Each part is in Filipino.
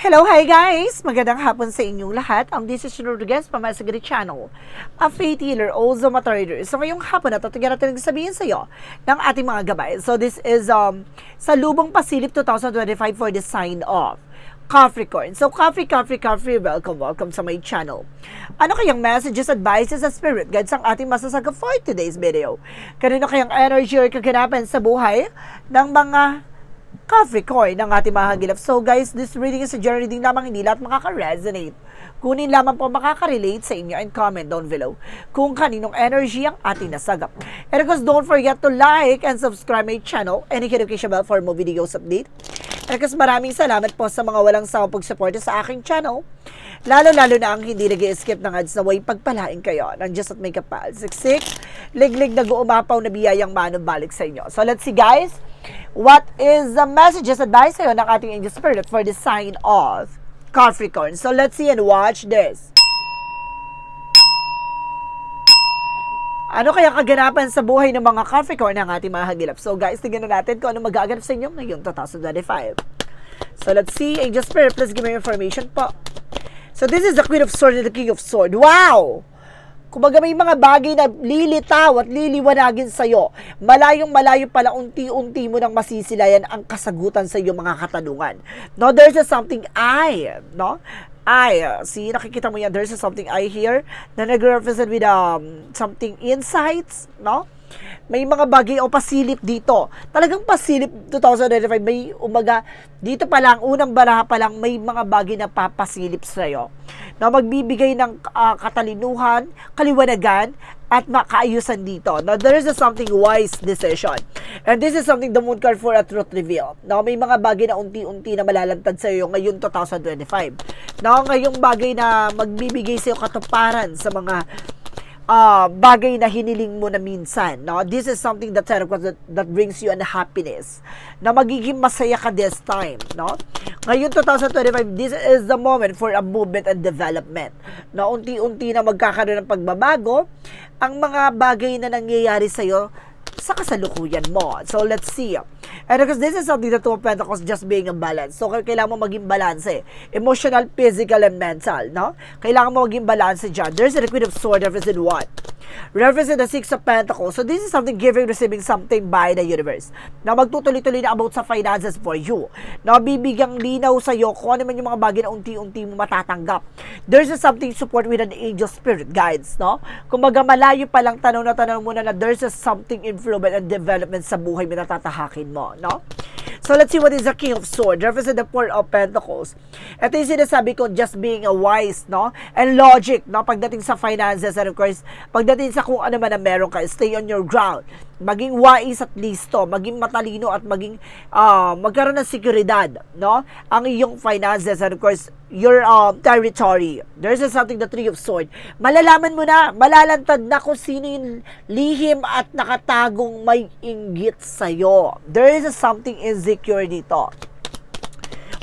Hello, hi guys! Magandang hapon sa inyong lahat. This is Rodriguez from my Sagari channel, a faith healer, also a trader. So ngayong hapon na ito, natin sabihin sa iyo ng ating mga gabay. So this is sa Lubong Pasilip 2025 for the sign of Capricorn. So Capri, welcome sa my channel. Ano kayang messages, advices, at spirit guides ang ating masasagot for today's video? Kanino kayang energy or kaganapan sa buhay ng mga Capricorn ng ating mga hagilap. So guys, this reading is a general reading lamang, hindi lahat makaka-resonate. Kunin lamang po makaka-relate sa inyo and comment down below kung kaninong energy ang ating nasagap. And of course, don't forget to like and subscribe my channel and notification bell for more videos update. And of course, maraming salamat po sa mga walang sawang pagsuporta sa aking channel. Lalo-lalo na ang hindi nag-i-skip ng ads na way pagpalain kayo ng Diyos at may kapal. Siksik, liglig na guumapaw na biyayang manubalik sa inyo. So let's see guys, what is the messages, advice sa'yo ng ating angel spirit for the sign of Capricorn? So let's see and watch this. Ano kaya kaganapan sa buhay ng mga Capricorn ng ating mga hagilap? So guys, tingnan na natin kung ano magaganap sa inyo ngayon 2025. So let's see, angel spirit, please give me information po. So this is the Queen of Swords and the King of Swords. Wow! Kumbaga may mga bagay na lilitaw at liliwanagin sa'yo. Malayong-malayo pala, unti-unti mo nang masisilayan ang kasagutan sa iyong mga katanungan. No, there's a something no? See, nakikita mo yan, there's a something here na nag-represent with something insights, no? May mga bagay o pasilip dito. Talagang pasilip 2025. May umaga, dito pa lang, unang baraha pa lang, may mga bagay na papasilip sa'yo. Na magbibigay ng katalinuhan, kaliwanagan, at makaayusan dito. Now, there is a something wise decision. And this is something the moon card for a truth reveal. Now, may mga bagay na unti-unti na malalantad sa iyo ngayon 2025. Now, ngayong bagay na magbibigay sa iyo katuparan sa mga bagay na hiniling mo na minsan. No? This is something that brings you an happiness. Na magiging masaya ka this time. No? Ngayon 2025, this is the moment for a movement and development. Na unti-unti na magkakaroon ng pagbabago ang mga bagay na nangyayari sa iyo sa kasalukuyan mo. So, let's see. And because this is something that Two of Pentacles just being a balance. So, kailangan mo maging balance emotional, physical, and mental. No? Kailangan mo maging balance dyan. There's a Queen of Swords, represent what? Represent the Six of Pentacles. So, this is something giving, receiving something by the universe. Na magtutuloy-tuloy na about sa finances for you. Na bibigyang linaw sa iyo kung ano man yung mga bagay na unti-unti mo matatanggap. There's a something support with an angel spirit guides. No? Kung malayo pa lang tanaw na tanaw muna na there's a something improvement and development sa buhay mo na tatahakin mo. No? So, let's see what is the King of Swords. Represent the Four of Pentacles. Ito yung sinasabi ko, just being a wise, no? And logic, no? Pagdating sa finances, and of course, pagdating sa kung ano man na meron ka, stay on your ground. Maging wise at listo, maging matalino at maging magkaroon ng seguridad, no? Ang iyong finances, and of course, your territory. There's something, the Three of Swords. Malalaman mo na, malalantad na kung sino yung lihim at nakatagong may inggit sa'yo. There is something insecure dito.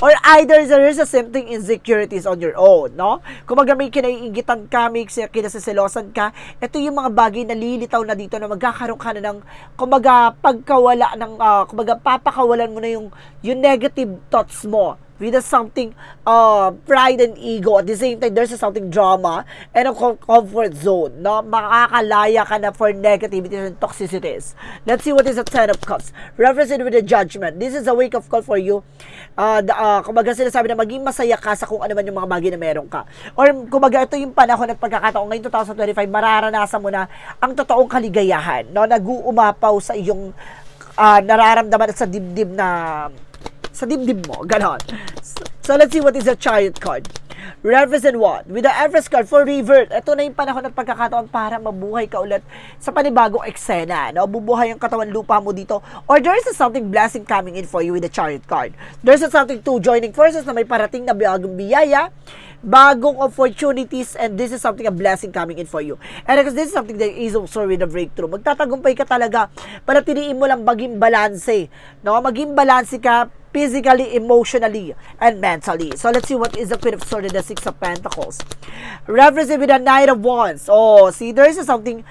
Or either there is something insecurities on your own, no? Kung may kinaiingitan ka, may kinasasilosan ka, ito yung mga bagay na lilitaw na dito na magkakaroon ka na ng, pagkawala ng, papakawalan mo na yung negative thoughts mo. With something pride and ego. At the same time, there's something drama and a comfort zone. No? Makakalaya ka na for negativity and toxicities. Let's see what is the Ten of Cups. Represent with the Judgment. This is a wake-up call for you. Kumbaga sinasabi na maging masaya ka sa kung ano man yung mga bagay na meron ka. Or kumbaga ito yung panahon at pagkakataon ngayon 2025, mararanasan mo na ang totoong kaligayahan. No? Nag-uumapaw sa iyong nararamdaman at sa dibdib mo, ganon. So, let's see what is the Chariot card. Represent what? With the Empress card for revert. Ito na yung panahon at pagkakataon para mabuhay ka ulit sa panibagong eksena. No? Bubuhay ang katawan lupa mo dito. Or there is something blessing coming in for you with the Chariot card. There's something to joining forces na may parating na bagong biyaya, bagong opportunities, and this is something, a blessing coming in for you. And because this is something that is also with a breakthrough. Magtatagumpay ka talaga. Panatiliin mo lang maging balanse. No? Maging balanse ka physically, emotionally, and mentally. So let's see what is the Queen of Swords and the Six of Pentacles. Reference with the Knight of Wands. Oh, see, there is something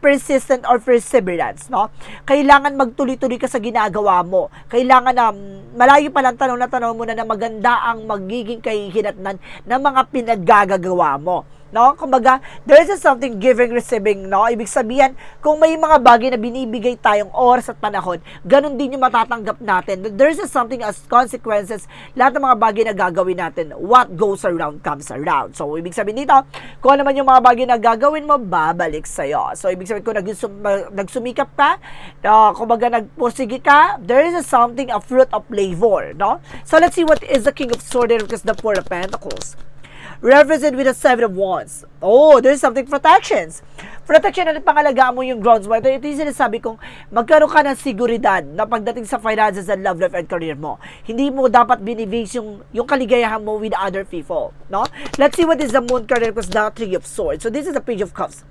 persistent or perseverance, no? Kailangan magtuloy-tuloy ka sa ginagawa mo. Kailangan na malayo pa lang tanong na tanong mo na maganda ang magiging kahihinatnan ng mga pinaggagawa mo. No? Kumbaga, there is something giving, receiving, no? Ibig sabihin, kung may mga bagay na binibigay tayong oras at panahon, ganun din yung matatanggap natin. There is something as consequences, lahat ng mga bagay na gagawin natin, what goes around comes around. So, ibig sabihin dito, kung ano man yung mga bagay na gagawin mo, babalik sa'yo. So, ibig sabihin, kung nagsumikap ka, kumbaga, nagpursige ka, there is something, a fruit of labor, no? So, let's see what is the King of Swords because the Four of Pentacles. Represented with the Seven of Wands. Oh, there's something protections. Protection na pangalagaan mo yung grounds mo. Ito yung sinasabi kong magkaroon ka ng seguridad na pagdating sa finances and love life and career mo. Hindi mo dapat binibase yung kaligayahan mo with other people. No? Let's see what is the Moon card because the Three of Swords. So this is the Page of Cups.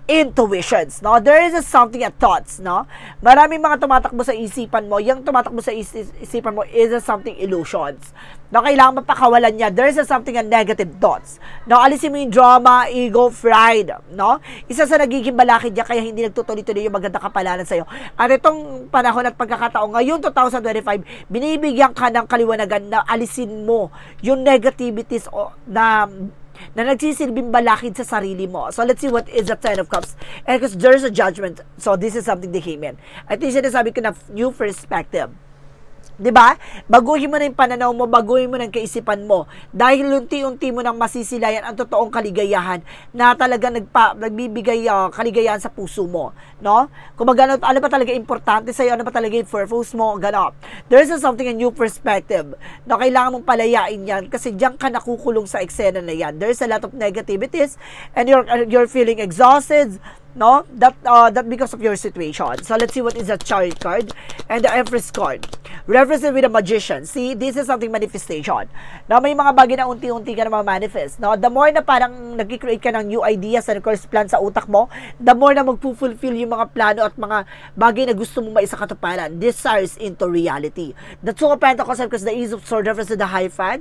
Intuitions. No? There is something at thoughts. No? Maraming mga tumatakbo sa isipan mo. Yung tumatakbo sa isipan mo is something illusions. No? Kailangan mapakawalan niya. There is something a negative thoughts. No? Alisin mo yung drama, ego, pride. No? Isa sa nagiging balakid niya kaya hindi nagtutuloy-tuloy yung maganda kapalaran sa'yo. At itong panahon at pagkakataon ngayon 2025, binibigyan ka ng kaliwanagan na alisin mo yung negativities na nagsisilbing balakid sa sarili mo. So let's see what is the Ten of Cups. And because there's a judgment, so this is something that came in. At yung sinasabi ko na new perspective. Diba? Baguhin mo na yung pananaw mo, baguhin mo na yung kaisipan mo. Dahil unti-unti mo nang masisilayan ang totoong kaligayahan na talaga nagbibigay kaligayahan sa puso mo. No? Kung ano ba talaga importante sa'yo, ano ba talaga yung purpose mo, gano'n. There is something, a new perspective na kailangan mong palayain yan kasi diyan ka nakukulong sa eksena na yan. There's a lot of negativities and you're feeling exhausted, no? That because of your situation. So let's see what is the Chariot card and the Empress card. Represent with a Magician. See, this is something manifestation. Na may mga bagay na unti-unti ka na ma-manifest. No? The more na parang nag-create ka ng new ideas and course plan sa utak mo, the more na mag-fulfill yung mga plano at mga bagay na gusto mong maisakatuparan. Desires into reality. The Two of Pentacles because the Ace of Swords represents the Hierophant.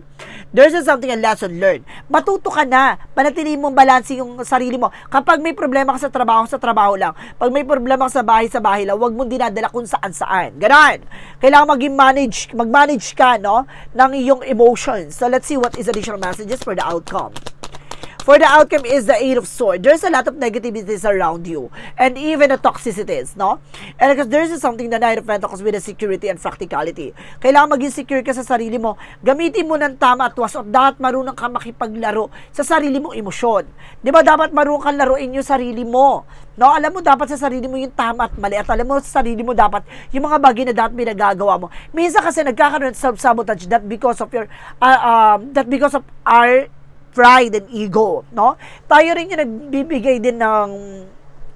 There's something, a lesson learned. Matuto ka na. Panatilihin mong balanse yung sarili mo. Kapag may problema ka sa trabaho lang. Pag may problema ka sa bahay lang, huwag mong dinadala kung saan-saan. Ganon. Kailangan mag-manage ka, no, ng iyong emotions. So, let's see what is additional messages for the outcome. For the outcome is the Eight of Swords. There's a lot of negativities around you. And even the toxicities, no? And because there's something, the Knight of Pentacles with the security and practicality. Kailangan maging secure ka sa sarili mo. Gamitin mo ng tama at wasot. Dapat marunong ka makipaglaro sa sarili mong emosyon. Di ba? Dapat marunong kang laruin yung sarili mo. No? Alam mo dapat sa sarili mo yung tama at mali. At alam mo sa sarili mo dapat yung mga bagay na dapat pinagagawa mo. Minsan kasi nagkakaroon ng self-sabotage that because of our pride and ego, no? Tayo rin yung nagbibigay din ng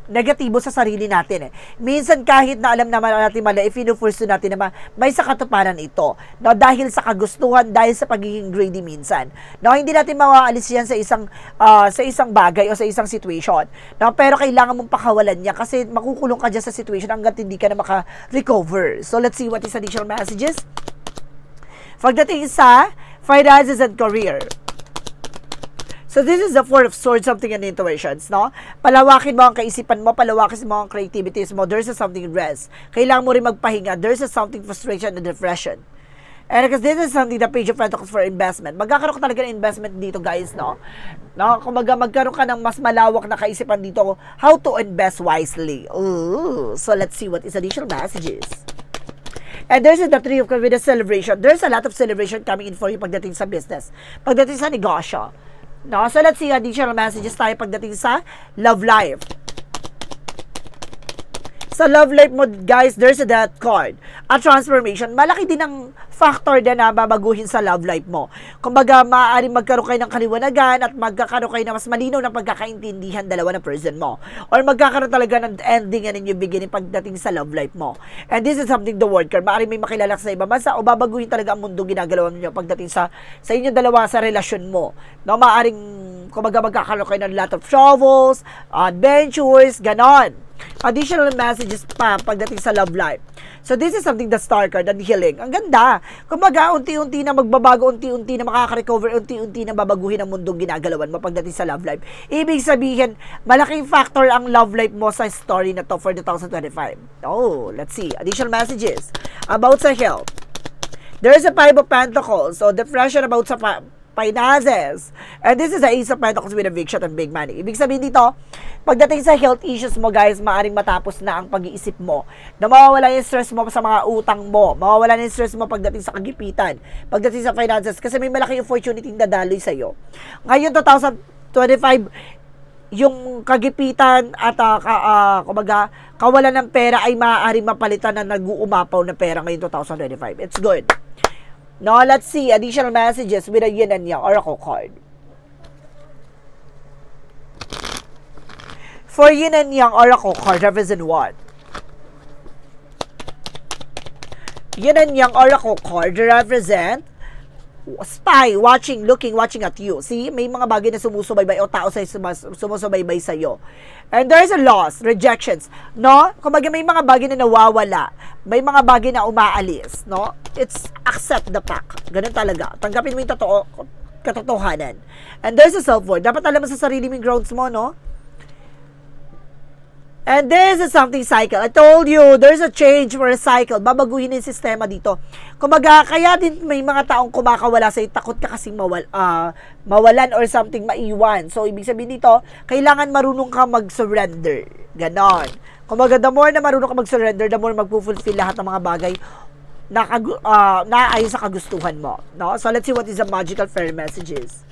negatibo sa sarili natin. Minsan kahit na alam naman natin mali, if-force natin na may sakatuparan ito. No? Dahil sa kagustuhan, dahil sa pagiging greedy minsan. No? Hindi natin mawaalis yan sa isang bagay o sa isang situation. No? Pero kailangan mong pakawalan niya kasi makukulong ka dyan sa situation hanggat hindi ka na maka-recover. So let's see what is additional messages. Pagdating sa finances and career. So, this is the Four of Swords, something and intuitions, no? Palawakin mo ang kaisipan mo, palawakin mo ang creativities mo. There's something rest. Kailangan mo rin magpahinga. There's something frustration and depression. And because this is something, the Page of Pentacles for investment. Magkakaroon ka talaga ng investment dito, guys, no? No? Kung magkaroon ka ng mas malawak na kaisipan dito, how to invest wisely. Ooh. So, let's see what is additional messages. And there's the Three of Cups with a celebration. There's a lot of celebration coming in for you pagdating sa business. Pagdating sa negosyo. No? So, let's see additional messages tayo pagdating sa love life. Sa love life mo, guys, there's a death card. A transformation. Malaki din ang factor din na babaguhin sa love life mo. Kumbaga, maaaring magkaroon kayo ng kaliwanagan at magkakaroon kayo ng mas malinaw na pagkakaintindihan dalawa ng person mo. Or magkakaroon talaga ng ending and yung beginning pagdating sa love life mo. And this is something the word card. Maaaring may makilala sa ibang bansa o babaguhin talaga ang mundo ginagalaw niyo pagdating sa inyo dalawa sa relasyon mo. No, maaaring kumbaga magkakaroon kayo ng lot of troubles, adventures, ganon. Additional messages pa pagdating sa love life. So, this is something the star card and healing. Ang ganda. Kumbaga, unti-unti na magbabago, unti-unti na makaka-recover, unti-unti na babaguhin ang mundong ginagalawan mo pagdating sa love life. Ibig sabihin, malaking factor ang love life mo sa story na to for 2025. Oh, let's see. Additional messages about sa health. There is a 5 of Pentacles. So, depression about sa finances. And this is the Ace of Pentacles with a big shot and big money. Ibig sabihin dito, pagdating sa health issues mo, guys, maaring matapos na ang pag-iisip mo. Na mawawala yung stress mo sa mga utang mo. Mawawala yung stress mo pagdating sa kagipitan. Pagdating sa finances. Kasi may malaking opportunity na daloy sa'yo. Ngayon, 2025, yung kagipitan at kumbaga, kawalan ng pera ay maaaring mapalitan na nag-uumapaw na pera ngayon 2025. It's good. Now, let's see additional messages with a Yin and Yang Oracle card. For Yin and Yang Oracle card, represent what? Yin and Yang Oracle card represent spy, watching at you. See, may mga bagay na sumusubaybay o tao sa sumusubaybay sa iyo. And there is a loss, rejections, no? Kumbaga may mga bagay na nawawala, may mga bagay na umaalis, no? It's accept the fact. Ganun talaga. Tanggapin mo yung katotohanan. And there's a self-worth. Dapat alam mo sa sarili mong grounds mo, no? And this is something cycle. I told you, there's a change for a cycle. Babaguhin yung sistema dito. Kumaga, kaya din may mga taong kumakawala sa'yo, takot ka kasing mawalan or something, maiwan. So, ibig sabihin dito, kailangan marunong ka mag-surrender. Ganon. Kumaga, the more na marunong ka mag-surrender, the more magpufulfill lahat ng mga bagay na naayon sa kagustuhan mo. No? So, let's see what is the magical fairy messages.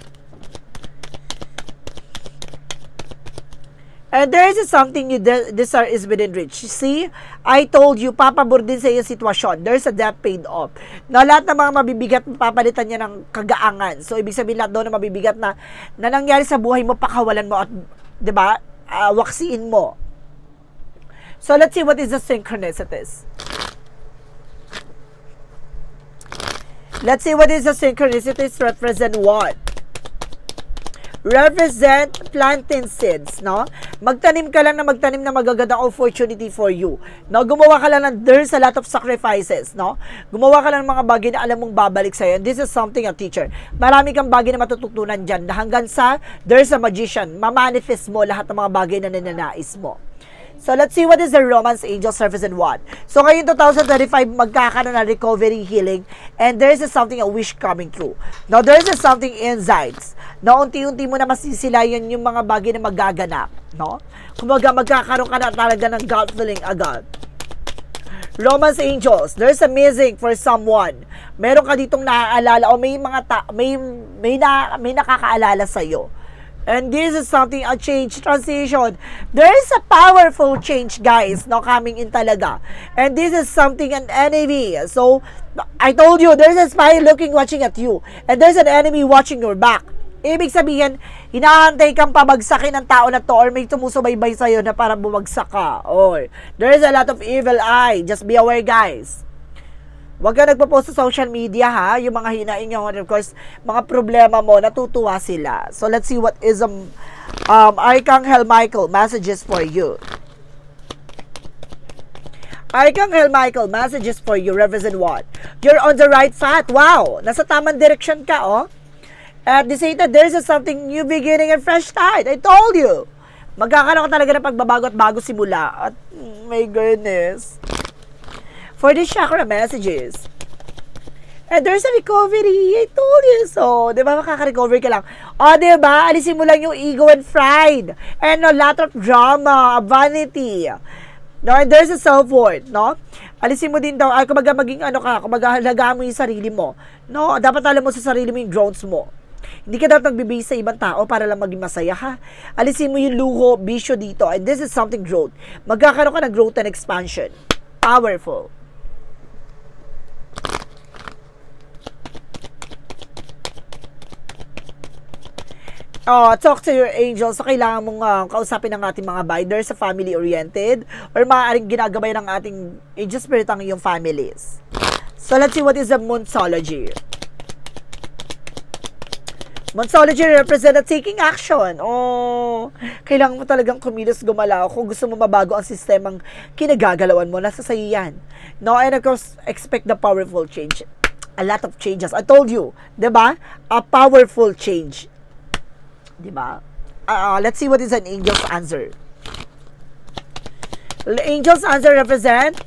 And there is something you desire is within reach. See, I told you, papabor din sa iyong sitwasyon. There's a debt paid off. Na lahat ng mga mabibigat, papalitan niya ng kagaangan. So, ibig sabihin lahat doon na mabibigat na nangyari sa buhay mo, pakawalan mo at, di ba, waksiin mo. So, let's see what is the synchronicities. Let's see what is the synchronicities represent what? Represent planting seeds, no? Magtanim ka lang na magtanim na magagandang opportunity for you. No? Gumawa ka lang ng there's a lot of sacrifices, no? Gumawa ka lang ng mga bagay na alam mong babalik sa'yo. And this is something a teacher. Marami kang bagay na matututunan dyan. Hanggang sa there's a magician. Mamanifest mo lahat ng mga bagay na ninanais mo. So, let's see what is the romance angel service and what. So, ngayon 2025, magkakaroon ng recovery, healing, and there is something, a wish coming true. Now, there is something insights. Na unti-unti mo na masisilayan yung mga bagay na magaganap. No? Kumaga, magkakaroon ka na talaga ng gut feeling agad. Romance angels, there's a missing for someone. Meron ka ditong naaalala o may mga may nakakaalala sa'yo. And this is something, a change, transition. There is a powerful change, guys, no, coming in talaga. And this is something, an enemy. So, I told you, there's a spy watching at you. And there's an enemy watching your back. Ibig sabihin, hinaantay kang pabagsakin ng tao na to or may tumusubaybay sa'yo na parang bumagsak ka. Or, there is a lot of evil eye. Just be aware, guys. Huwag ka nagpo-post sa social media, ha? Yung mga hinaing nyo, of course, mga problema mo, natutuwa sila. So, let's see what is Archangel Michael messages for you. Archangel Michael messages for you. Represent what? You're on the right path. Wow! Nasa tamang direction ka, oh. At the same time, there's something new beginning and fresh start. I told you. Magkakaroon ka talaga ng pagbabago at bago simula. At, my goodness. For the chakra messages. And there's a recovery. I told you so. Diba, makaka-recover ka lang. O, diba, alisin mo lang yung ego and pride. And a lot of drama, vanity. No, and there's a self-worth, no? Alisin mo din daw, kumbaga maging kumbaga halagaan mo yung sarili mo. No, dapat alam mo sa sarili mo yung grounds mo. Hindi ka dapat nagbibigay sa ibang tao para lang maging masaya, ha? Alisin mo yung luho, bisyo dito. And this is something growth. Magkakaroon ka ng growth and expansion. Powerful. Talk to your angels. So, kailangan mong kausapin ng ating mga binders sa family-oriented or maaaring ginagabay ng ating angel spirit ang iyong families. So, let's see what is the Moonology. Monsology represent taking action. Oh, kailangan mo talagang kumilos, gumalaw kung gusto mo mabago ang sistemang kinagagalawan mo. Nasa sa'yo yan. No, and of course, expect the powerful change. A lot of changes. I told you, diba? A powerful change. Diba? Let's see what is an angel's answer. Angel's answer represent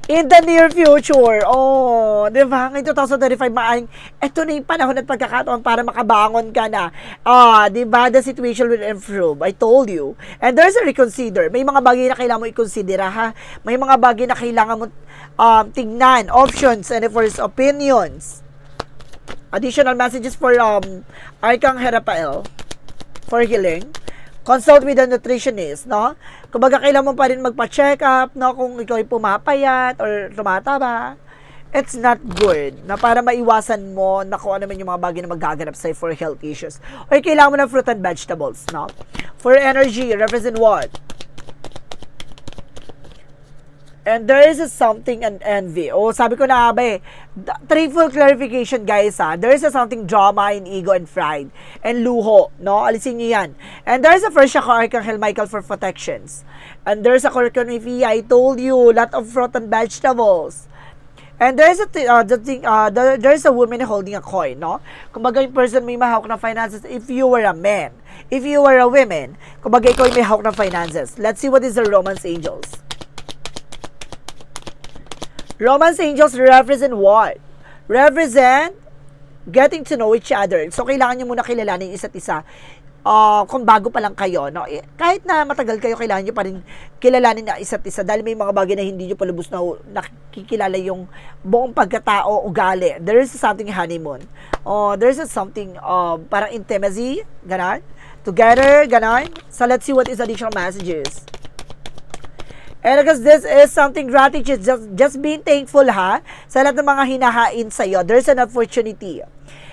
in the near future. Oh, di ba? Ngayong 2025, maaring ito na yung panahon at pagkakataon para makabangon ka na. Di ba? The situation will improve. I told you. And there's a reconsider. May mga bagay na kailangan mo i-considera, ha? May mga bagay na kailangan mo tingnan. Options and first opinions. Additional messages for Arcangel Raphael for healing. Consult with a nutritionist, no? Kumbaga, kailangan mo pa rin magpa-check up, no? Kung ikaw ay pumapayat or tumataba. It's not good na para maiwasan mo na kung ano man yung mga bagay na magaganap sa'yo for health issues. Or kailangan mo ng fruit and vegetables, no? For energy, represent what? And there is something and envy. Oh, sabi ko na ba threefold clarification, guys, ha. There is something drama in ego and pride. And luho, no? Alisin niyo yan. And there is a first Archangel Michael for protections. And there is a Corconifia. I told you, lot of fruit and vegetables. And there is there is a woman holding a coin, no? Kumbaga yung person may mahawak na finances. If you were a man, if you were a woman, kumbaga ikaw may hawak na finances. Let's see what is the Romance Angels. Romance Angels represent what? Represent getting to know each other. So, kailangan nyo muna kilalanin isa't isa. Kung bago pa lang kayo, no? Kahit na matagal kayo, kailangan nyo pa rin kilalanin na isa't isa dahil may mga bagay na hindi nyo palubos na nakikilala yung buong pagkatao, ugali. There is something honeymoon. There is something parang intimacy, ganon. Together, ganon. So, let's see what is additional messages. And because this is something gratitude, just being thankful, ha, sa lahat ng mga hinahain sa'yo. There's an opportunity.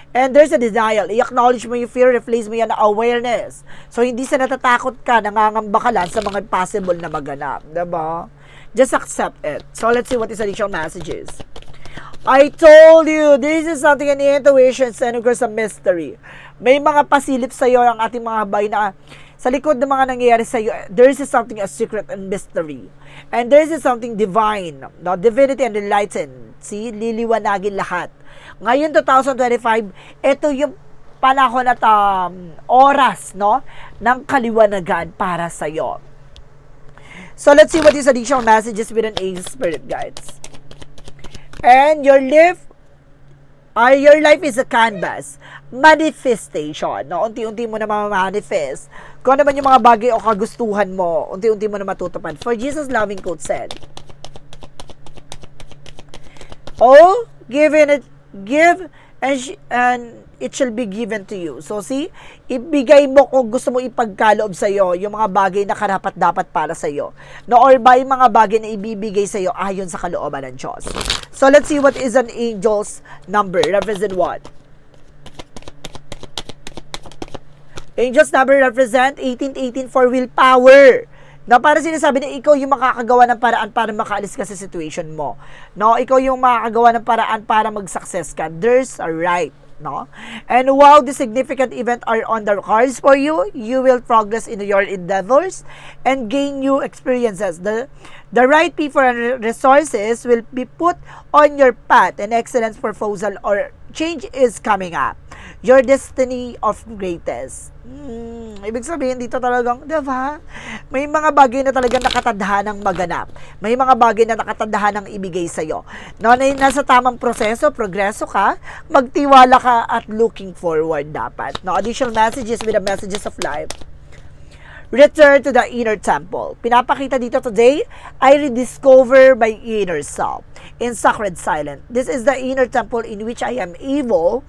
And there's a denial. I-acknowledge mo yung fear, replace mo yan na awareness. So, hindi sa natatakot ka, nangangamba ka lang sa mga possible na maganap. Diba? Just accept it. So, let's see what is additional messages. I told you, this is something in intuition, and of course, a mystery. May mga pasilip sa'yo ang ating mga bay na sa likod ng mga nangyayari sa iyo, there is something a secret and mystery. And there is something divine, no? Divinity and enlightened. See? Liliwanagin lahat. Ngayon, 2025, ito yung panahon at oras, no? Ng kaliwanagan para sa iyo. So, let's see what is additional messages with an angel spirit guides. And your life is a canvas. Manifestation. No? Unti-unti mo na ma-manifest. Kung ano man yung mga bagay o kagustuhan mo, unti-unti mo na matutupad. For Jesus' loving quote said, oh, give and it shall be given to you. So, see, ibigay mo kung gusto mo ipagkaloob sa'yo yung mga bagay na karapat-dapat para sa'yo. No, or ba yung mga bagay na ibibigay sa'yo ayon sa kalooban ng Diyos. So, let's see what is an angel's number. Represent what? Angel's number represent 1818 for willpower. Na para sinasabi na ikaw yung makakagawa ng paraan para makaalis ka sa situation mo. No, ikaw yung makakagawa ng paraan para mag-success ka. There's a right. No? And while the significant event are on the cards for you, you will progress in your endeavors and gain new experiences. The right people and resources will be put on your path. An excellent proposal or change is coming up. Your destiny of greatest. Ibig sabihin dito talagang, diba? May mga bagay na talagang nakatadhanang maganap. May mga bagay na nakatadhanang ibigay sa'yo. No, na nasa tamang proseso, progreso ka, magtiwala ka at looking forward dapat. No, additional messages with the messages of life. Return to the inner temple. Pinapakita dito today, I rediscover my inner self in sacred silence. This is the inner temple in which I am able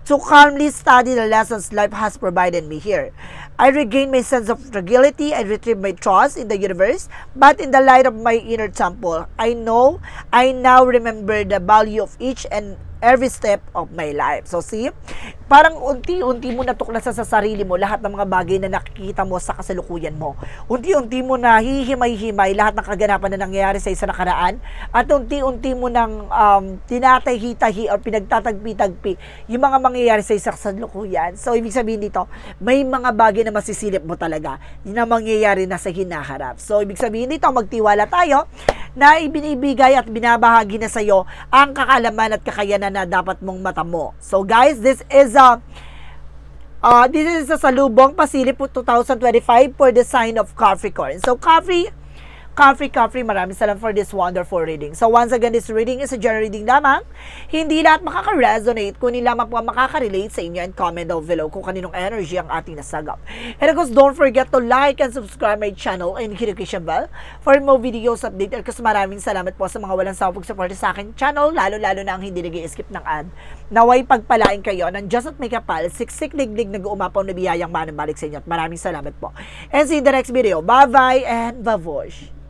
to calmly study the lessons life has provided me here. I regain my sense of fragility and retrieve my trust in the universe, but in the light of my inner temple, I know I now remember the value of each and every step of my life. So see, parang unti-unti mo natuklasan sa sarili mo lahat ng mga bagay na nakikita mo sa kasalukuyan mo. Unti-unti mo na hihimay-himay lahat ng kaganapan na nangyayari sa isa nakaraan, at unti-unti mo nang tinatahi-tahi o pinagtatagpi-tagpi yung mga mangyayari sa isa kasalukuyan. So ibig sabihin dito, may mga bagay na masisilip mo talaga na mangyayari na sa hinaharap. So ibig sabihin dito, magtiwala tayo na ibinibigay at binabahagi na sa iyo ang kakalaman at kakayanan na dapat mong matamo. So guys, this is a salubong pasilip po 2025 for the sign of Capricorn. So Capricorn, maraming salamat for this wonderful reading. So once again, this reading is a general reading lamang. Hindi lahat makaka-resonate, kunin lamang po makaka-relate sa inyo, and comment down below kung kaninong energy ang ating nasagap. And of course, don't forget to like and subscribe my channel and hit the notification bell for more videos update. And kasi maraming salamat po sa mga walang sawang support sa akin channel, lalo-lalo na ang hindi nag-i-skip ng ad. Naway pagpalain kayo ng Diyos at may kapal, siksik liglig nag-uumapaw na biyayang manang balik sa inyo. At maraming salamat po. And see you in the next video. Bye-bye and babush!